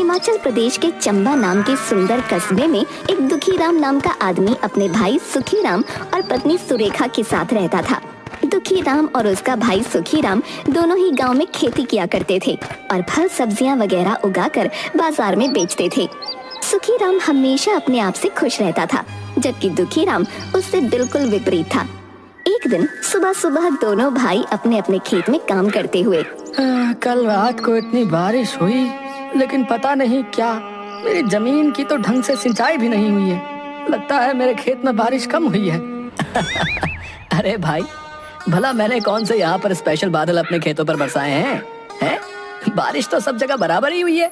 हिमाचल प्रदेश के चंबा नाम के सुंदर कस्बे में एक दुखीराम नाम का आदमी अपने भाई सुखीराम और पत्नी सुरेखा के साथ रहता था। दुखीराम और उसका भाई सुखीराम दोनों ही गांव में खेती किया करते थे और फल सब्जियां वगैरह उगाकर बाजार में बेचते थे। सुखीराम हमेशा अपने आप से खुश रहता था, जबकि दुखीराम उससे बिल्कुल विपरीत था। एक दिन सुबह सुबह दोनों भाई अपने अपने खेत में काम करते हुए, कल रात को इतनी बारिश हुई, लेकिन पता नहीं क्या मेरी जमीन की तो ढंग से सिंचाई भी नहीं हुई है। लगता है मेरे खेत में बारिश कम हुई है। अरे भाई, भला मैंने कौन से यहाँ पर स्पेशल बादल अपने खेतों पर बरसाए हैं? बारिश तो सब जगह बराबर ही हुई है।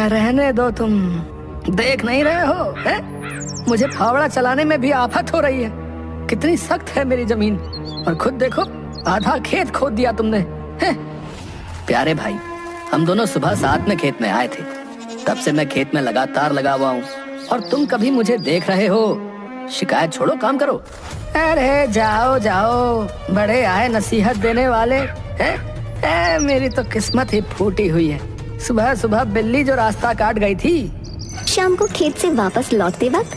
रहने दो, तुम देख नहीं रहे हो है? मुझे फावड़ा चलाने में भी आफत हो रही है। कितनी सख्त है मेरी जमीन, और खुद देखो आधा खेत खोद दिया तुमने। प्यारे भाई, हम दोनों सुबह साथ में खेत में आए थे, तब से मैं खेत में लगातार लगा हुआ हूँ और तुम कभी मुझे देख रहे हो। शिकायत छोड़ो, काम करो। अरे जाओ जाओ, बड़े आए नसीहत देने वाले हैं। मेरी तो किस्मत ही फूटी हुई है। सुबह सुबह बिल्ली जो रास्ता काट गई थी। शाम को खेत से वापस लौटते वक्त,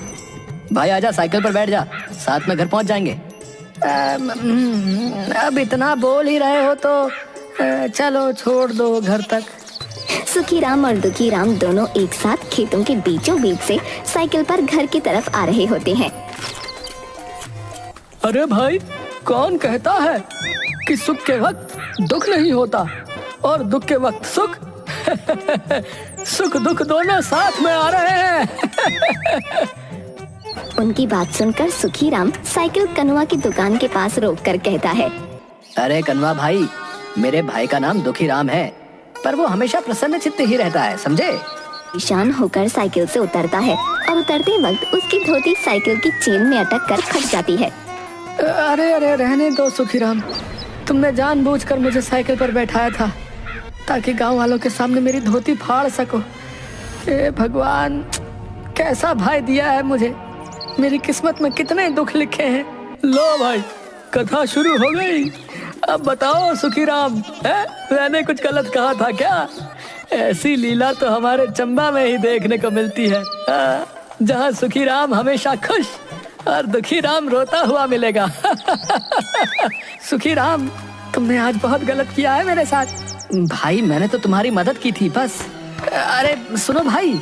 भाई आजा, साइकिल पर बैठ जा, साथ में घर पहुंच जाएंगे। अब इतना बोल ही रहे हो तो चलो छोड़ दो घर तक। सुखीराम और दुखीराम दोनों एक साथ खेतों के बीचों बीच से साइकिल पर घर की तरफ आ रहे होते हैं। अरे भाई, कौन कहता है कि सुख के वक्त दुख नहीं होता और दुख के वक्त सुख? सुख दुख दोनों साथ में आ रहे हैं। उनकी बात सुनकर सुखीराम साइकिल कनुआ की दुकान के पास रोककर कहता है, अरे कनुआ भाई, मेरे भाई का नाम दुखीराम है, पर वो हमेशा प्रसन्न चित्त ही रहता है, समझे? ईशान होकर साइकिल से उतरता है और उतरते वक्त उसकी धोती साइकिल की चेन में अटक कर फट जाती है। अरे अरे, रहने दो सुखीराम, तुमने जानबूझकर मुझे साइकिल पर बैठाया था ताकि गांव वालों के सामने मेरी धोती फाड़ सको। हे भगवान, कैसा भाई दिया है मुझे। मेरी किस्मत में कितने दुख लिखे हैं। लो भाई, कथा शुरू हो गई। अब बताओ सुखीराम, मैंने कुछ गलत कहा था क्या? ऐसी लीला तो हमारे चंबा में ही देखने को मिलती है, जहाँ सुखीराम हमेशा खुश और दुखीराम रोता हुआ मिलेगा। सुखीराम, तुमने आज बहुत गलत किया है मेरे साथ। भाई, मैंने तो तुम्हारी मदद की थी बस। अरे सुनो भाई।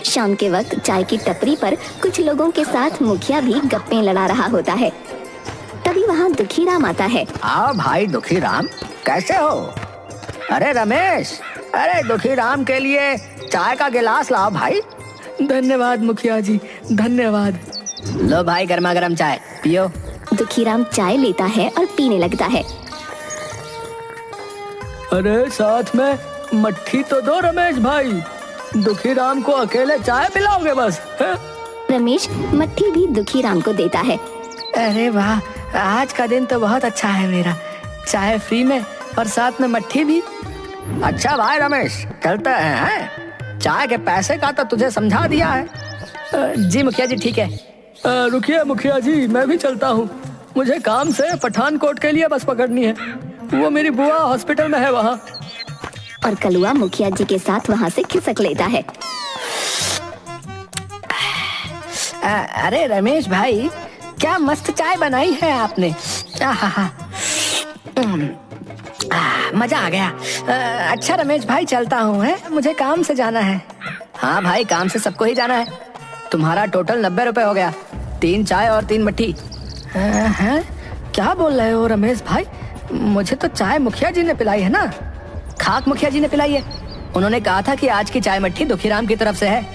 शाम के वक्त चाय की टपरी पर कुछ लोगों के साथ मुखिया भी गप्पे लड़ा रहा होता है। तभी वहाँ दुखीराम आता है। आओ भाई दुखीराम, कैसे हो? अरे रमेश, अरे दुखीराम के लिए चाय का गिलास लाओ भाई। धन्यवाद मुखिया जी, धन्यवाद। लो भाई, गर्मा गर्म चाय पियो। दुखीराम चाय लेता है और पीने लगता है। अरे साथ में मट्ठी तो दो रमेश भाई, दुखीराम को अकेले चाय पिलाओगे बस? रमेश मट्ठी भी दुखीराम को देता है। अरे वाह, आज का दिन तो बहुत अच्छा है मेरा, चाय फ्री में और साथ में मट्ठी भी। अच्छा भाई रमेश, चलते हैं। चाय के पैसे का तो तुझे समझा दिया है। जी मुखिया जी, ठीक है। रुकिए मुखिया जी, मैं भी चलता हूँ। मुझे काम से पठानकोट के लिए बस पकड़नी है। वो मेरी बुआ हॉस्पिटल में है वहाँ। और कलुआ मुखिया जी के साथ वहाँ से खिसक लेता है। अरे रमेश भाई, क्या मस्त चाय बनाई है आपने। मजा आ गया। अच्छा रमेश भाई, चलता हूँ, है मुझे काम से जाना है। हाँ भाई, काम से सबको ही जाना है। तुम्हारा टोटल 90 रुपए हो गया, 3 चाय और 3 मट्ठी। हैं? क्या बोल रहे हो रमेश भाई? मुझे तो चाय मुखिया जी ने पिलाई है ना। खाक मुखिया जी ने पिलाई है। उन्होंने कहा था कि आज की चाय मट्ठी दुखीराम की तरफ से है,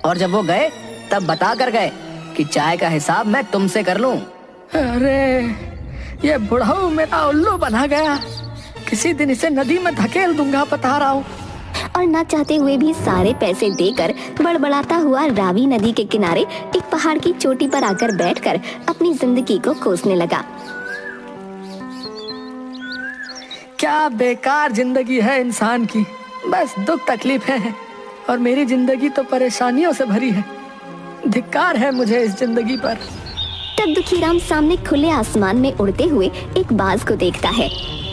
और जब वो गए तब बता कर गए कि चाय का हिसाब मैं तुमसे कर लूं। अरे ये बुढ़ऊ मेरा उल्लू बना गया। किसी दिन इसे नदी में धकेल दूंगा, बता रहा हूँ। और न चाहते हुए भी सारे पैसे देकर बड़बड़ाता हुआ रावी नदी के किनारे एक पहाड़ की चोटी पर आकर बैठकर अपनी जिंदगी को कोसने लगा। क्या बेकार जिंदगी है इंसान की, बस दुख तकलीफें हैं, और मेरी जिंदगी तो परेशानियों से भरी है। धिक्कार है मुझे इस जिंदगी पर। तब दुखीराम सामने खुले आसमान में उड़ते हुए एक बाज को देखता है।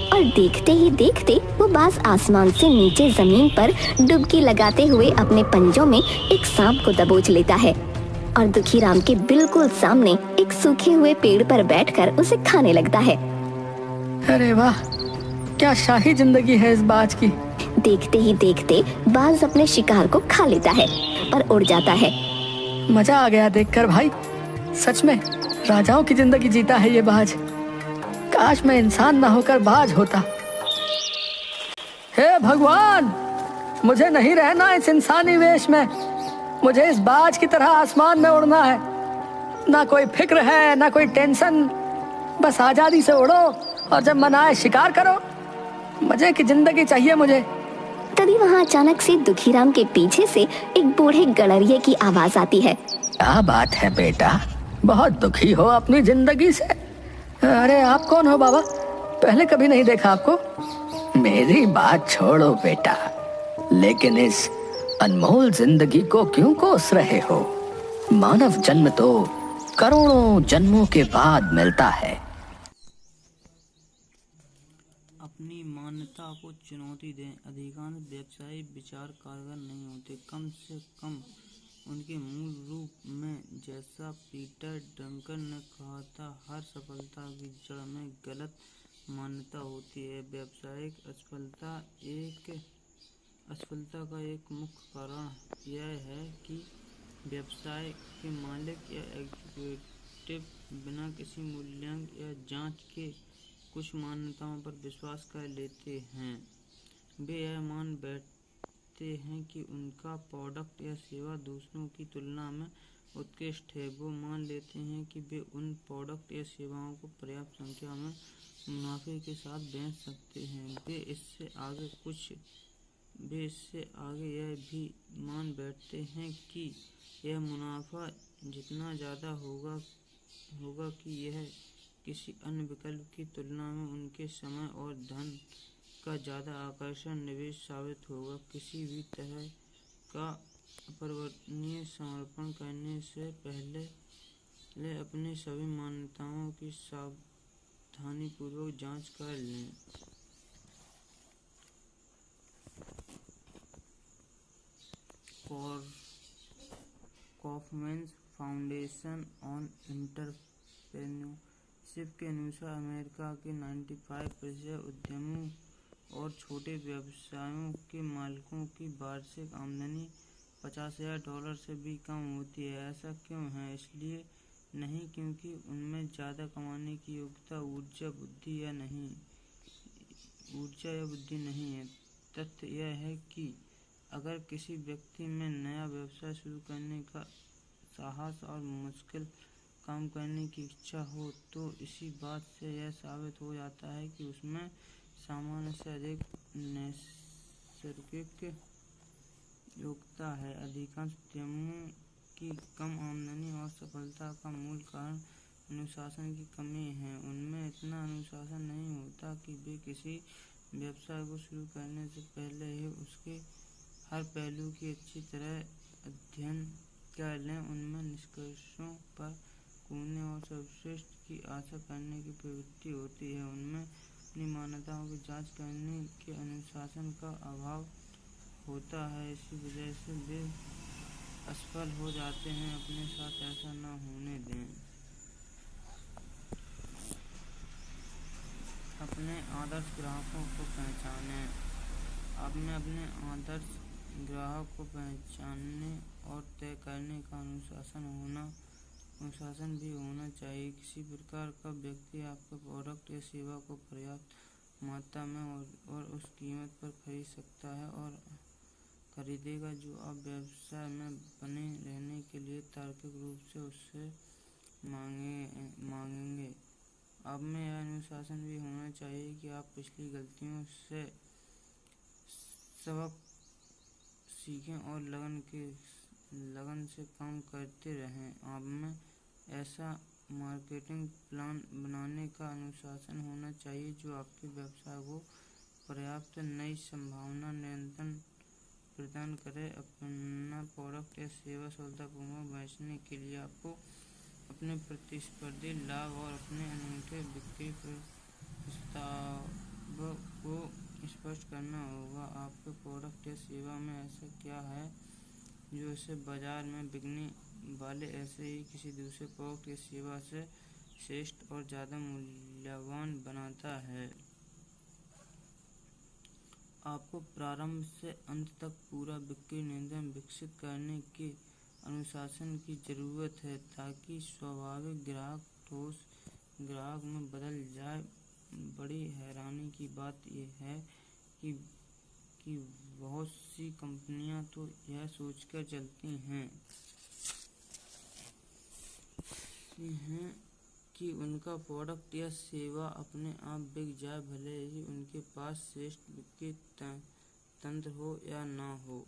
और देखते ही देखते वो बाज आसमान से नीचे जमीन पर डुबकी लगाते हुए अपने पंजों में एक सांप को दबोच लेता है और दुखीराम के बिल्कुल सामने एक सूखे हुए पेड़ पर बैठकर उसे खाने लगता है। अरे वाह, क्या शाही जिंदगी है इस बाज की। देखते ही देखते बाज अपने शिकार को खा लेता है और उड़ जाता है। मजा आ गया देखकर भाई, सच में राजाओं की जिंदगी जीता है ये बाज। काश मैं इंसान ना होकर बाज होता। हे भगवान, मुझे नहीं रहना इस इंसानी वेश में, मुझे इस बाज की तरह आसमान में उड़ना है। ना कोई फिक्र है, ना कोई टेंशन, बस आजादी से उड़ो और जब मन आए शिकार करो। मजे की जिंदगी चाहिए मुझे। तभी वहाँ अचानक से दुखीराम के पीछे से एक बूढ़े गडरिये की आवाज आती है। क्या बात है बेटा, बहुत दुखी हो अपनी जिंदगी से? अरे आप कौन हो बाबा, पहले कभी नहीं देखा आपको। मेरी बात छोड़ो बेटा, लेकिन इस अनमोल जिंदगी को क्यों कोस रहे हो? मानव जन्म तो करोड़ों जन्मों के बाद मिलता है। अपनी मान्यता को चुनौती दें। अधिकांश व्यावसायिक विचार कारगर नहीं होते, कम से कम उनके मूल रूप में। जैसा पीटर ड्रंकर ने कहा था, हर सफलता की जड़ में गलत मान्यता होती है। व्यावसायिक असफलता का एक मुख्य कारण यह है कि व्यवसाय के मालिक या एग्जीक्यूटिव बिना किसी मूल्यांकन या जांच के कुछ मान्यताओं पर विश्वास कर लेते हैं। वे यह मान बैठते हैं कि उनका प्रोडक्ट या सेवा दूसरों की तुलना में उत्कृष्ट है। वो मान लेते हैं कि वे उन प्रोडक्ट या सेवाओं को पर्याप्त संख्या में मुनाफे के साथ बेच सकते हैं। वे इससे आगे यह भी मान बैठते हैं कि यह मुनाफा जितना ज़्यादा होगा कि यह किसी अन्य विकल्प की तुलना में उनके समय और धन का ज़्यादा आकर्षक निवेश साबित होगा। किसी भी तरह का अपरिवर्तनीय समर्पण करने से पहले अपनी सभी मान्यताओं की सावधानीपूर्वक जांच कर लें। कॉफमैन फाउंडेशन ऑन एंटरप्रेन्योरशिप के अनुसार अमेरिका के 95% उद्यमों और छोटे व्यवसायों के मालिकों की वार्षिक आमदनी $50,000 से भी कम होती है। ऐसा क्यों है? इसलिए नहीं क्योंकि उनमें ज़्यादा कमाने की योग्यता, ऊर्जा या बुद्धि नहीं है। तथ्य यह है कि अगर किसी व्यक्ति में नया व्यवसाय शुरू करने का साहस और मुश्किल काम करने की इच्छा हो, तो इसी बात से यह साबित हो जाता है कि उसमें सामान्य से अधिक नैसर्गिक योग्यता है। अधिकांश उद्यमियों की कम आमदनी और सफलता का मूल कारण अनुशासन की कमी है। उनमें इतना अनुशासन नहीं होता कि वे किसी व्यवसाय को शुरू करने से पहले ही उसके हर पहलू की अच्छी तरह अध्ययन कर लें। उनमें निष्कर्षों पर कूदने और सर्वश्रेष्ठ की आशा करने की प्रवृत्ति होती है। उनमें अपनी मान्यताओं की जांच करने के अनुशासन का अभाव होता है। इसी वजह से वे असफल हो जाते हैं। अपने साथ ऐसा न होने दें। अपने आदर्श ग्राहकों को पहचानें। अपने आदर्श ग्राहक को पहचानने और तय करने का अनुशासन भी होना चाहिए। किसी प्रकार का व्यक्ति आपके प्रोडक्ट या सेवा को पर्याप्त मात्रा में और उस कीमत पर खरीद सकता है और खरीदेगा जो आप व्यवसाय में बने रहने के लिए तार्किक रूप से उससे मांगेंगे। आप में यह अनुशासन भी होना चाहिए कि आप पिछली गलतियों से सबक सीखें और लगन से काम करते रहें। आप में ऐसा मार्केटिंग प्लान बनाने का अनुशासन होना चाहिए जो आपके व्यवसाय को पर्याप्त नई संभावना निरंतर प्रदान करे। अपना प्रोडक्ट या सेवा सफलतापूर्वक बेचने के लिए आपको अपने प्रतिस्पर्धी लाभ और अपने अनूठे बिक्री प्रस्ताव को स्पष्ट करना होगा। आपके प्रोडक्ट या सेवा में ऐसा क्या है जो इसे बाजार में बिकने वाले ऐसे ही किसी दूसरे प्रोडक्ट या सेवा से श्रेष्ठ और ज़्यादा मूल्यवान बनाता है। आपको प्रारंभ से अंत तक पूरा बिक्री नियंत्रण विकसित करने के अनुशासन की ज़रूरत है ताकि स्वाभाविक ग्राहक ठोस ग्राहक में बदल जाए। बड़ी हैरानी की बात यह है कि बहुत सी कंपनियां तो यह सोचकर चलती हैं कि उनका प्रोडक्ट या सेवा अपने आप बिक जाए, भले ही उनके पास श्रेष्ठ बिक्री तंत्र हो या ना हो।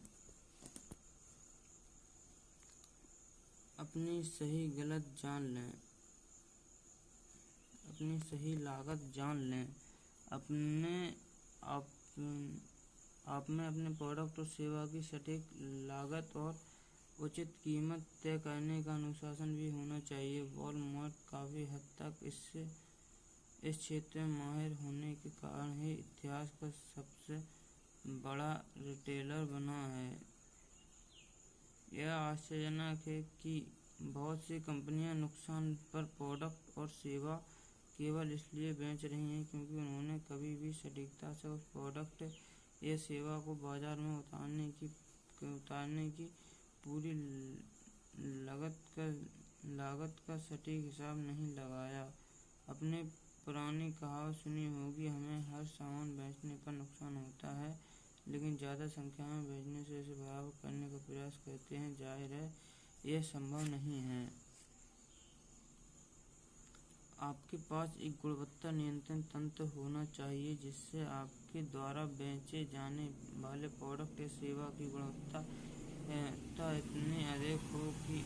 अपनी सही लागत जान लें। आप में अपने प्रोडक्ट और सेवा की सटीक लागत और उचित कीमत तय करने का अनुशासन भी होना चाहिए। वॉलमार्ट काफ़ी हद तक इस क्षेत्र में माहिर होने के कारण ही इतिहास का सबसे बड़ा रिटेलर बना है। यह आश्चर्यजनक है कि बहुत सी कंपनियां नुकसान पर प्रोडक्ट और सेवा केवल इसलिए बेच रही हैं क्योंकि उन्होंने कभी भी सटीकता से उस प्रोडक्ट या सेवा को बाजार में उतारने की पूरी लागत का सटीक हिसाब नहीं लगाया। अपने पुरानी कहावत सुनी होगी, हमें हर सामान बेचने पर नुकसान होता है लेकिन ज़्यादा संख्या में बेचने से इसे बराबर करने का प्रयास करते हैं। जाहिर है यह संभव नहीं है। आपके पास एक गुणवत्ता नियंत्रण तंत्र होना चाहिए जिससे आपके द्वारा बेचे जाने वाले प्रोडक्ट या सेवा की गुणवत्ता इतनी अधिक हो कि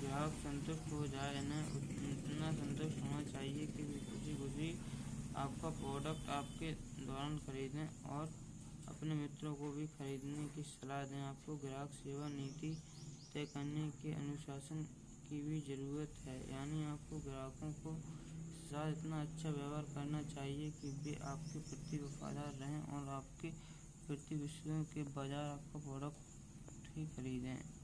ग्राहक संतुष्ट हो जाए। इन्हें इतना संतुष्ट होना चाहिए कि वे खुशी आपका प्रोडक्ट आपके दौरान खरीदें और अपने मित्रों को भी खरीदने की सलाह दें। आपको ग्राहक सेवा नीति तय करने के अनुशासन की भी ज़रूरत है, यानी आपको ग्राहकों को साथ इतना अच्छा व्यवहार करना चाहिए कि वे आपके प्रति वफादार रहें और आपके प्रति विश्वास के बजाय आपका प्रोडक्ट ही खरीदें।